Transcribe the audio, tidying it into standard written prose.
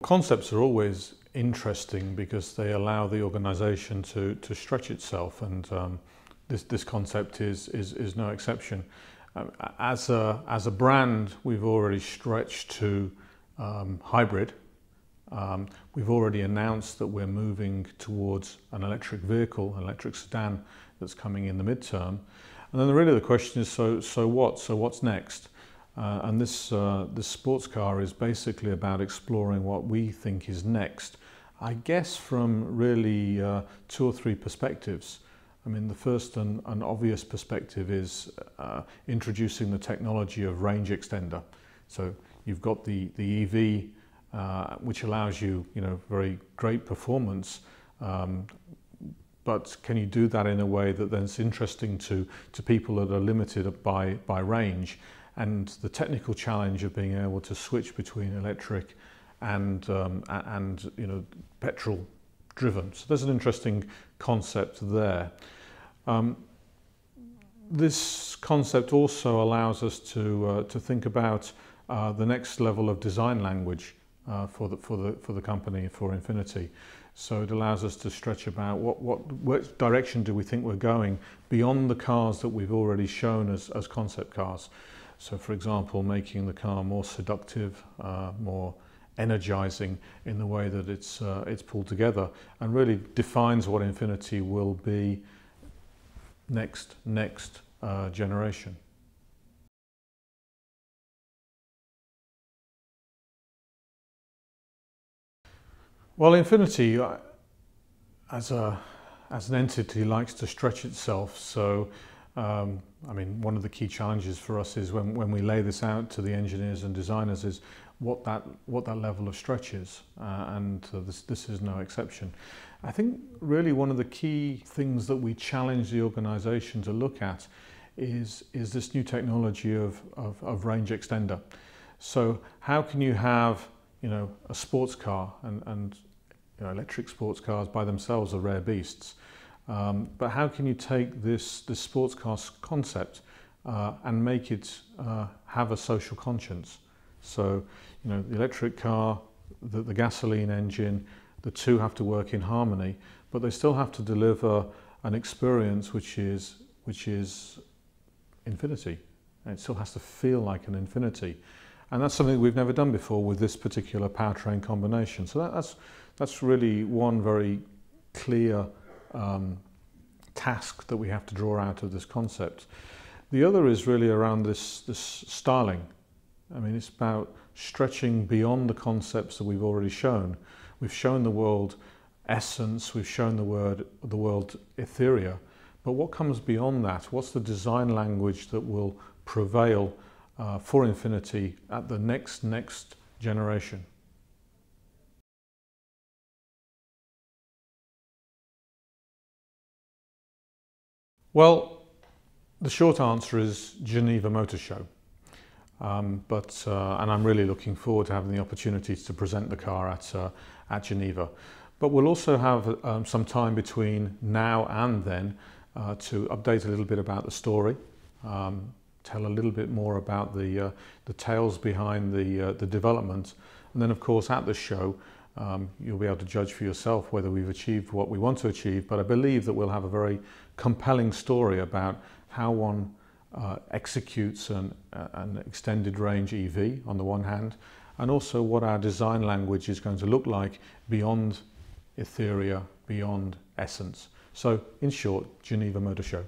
Concepts are always interesting because they allow the organisation to stretch itself, and this concept is no exception. As a brand, we've already stretched to hybrid. We've already announced that we're moving towards an electric vehicle, an electric sedan that's coming in the midterm. And then really the question is, so what? So what's next? And this sports car is basically about exploring what we think is next, I guess from really 2 or 3 perspectives. I mean, the first and obvious perspective is introducing the technology of range extender. So you've got the EV, which allows you, very great performance, but can you do that in a way that then is interesting to people that are limited by range? And the technical challenge of being able to switch between electric and petrol driven. So there's an interesting concept there. This concept also allows us to think about the next level of design language for the company, for Infiniti. So it allows us to stretch about what direction do we think we're going beyond the cars that we've already shown as concept cars. So, for example, making the car more seductive, more energizing in the way that it's pulled together, and really defines what Infiniti will be next generation. Well, Infiniti, as an entity, likes to stretch itself. So, I mean, one of the key challenges for us is when we lay this out to the engineers and designers is what that level of stretch is, and this is no exception. I think really one of the key things that we challenge the organisation to look at is this new technology of range extender. So how can you have a sports car, and electric sports cars by themselves are rare beasts. But how can you take this sports car concept and make it have a social conscience? So, the electric car, the gasoline engine, the two have to work in harmony, but they still have to deliver an experience which is Infiniti. And it still has to feel like an Infiniti. And that's something we've never done before with this particular powertrain combination. So that's really one very clear task that we have to draw out of this concept. The other is really around this styling. I mean, it's about stretching beyond the concepts that we've already shown. We've shown the world essence, we've shown the world etheria, but what comes beyond that? What's the design language that will prevail for Infiniti at the next generation? Well, the short answer is Geneva Motor Show. And I'm really looking forward to having the opportunity to present the car at Geneva. But we'll also have some time between now and then to update a little bit about the story, tell a little bit more about the tales behind the development, and then of course at the show you'll be able to judge for yourself whether we've achieved what we want to achieve. But I believe that we'll have a very compelling story about how one executes an extended range EV on the one hand, and also what our design language is going to look like beyond etheria, beyond essence. So in short, Geneva Motor Show.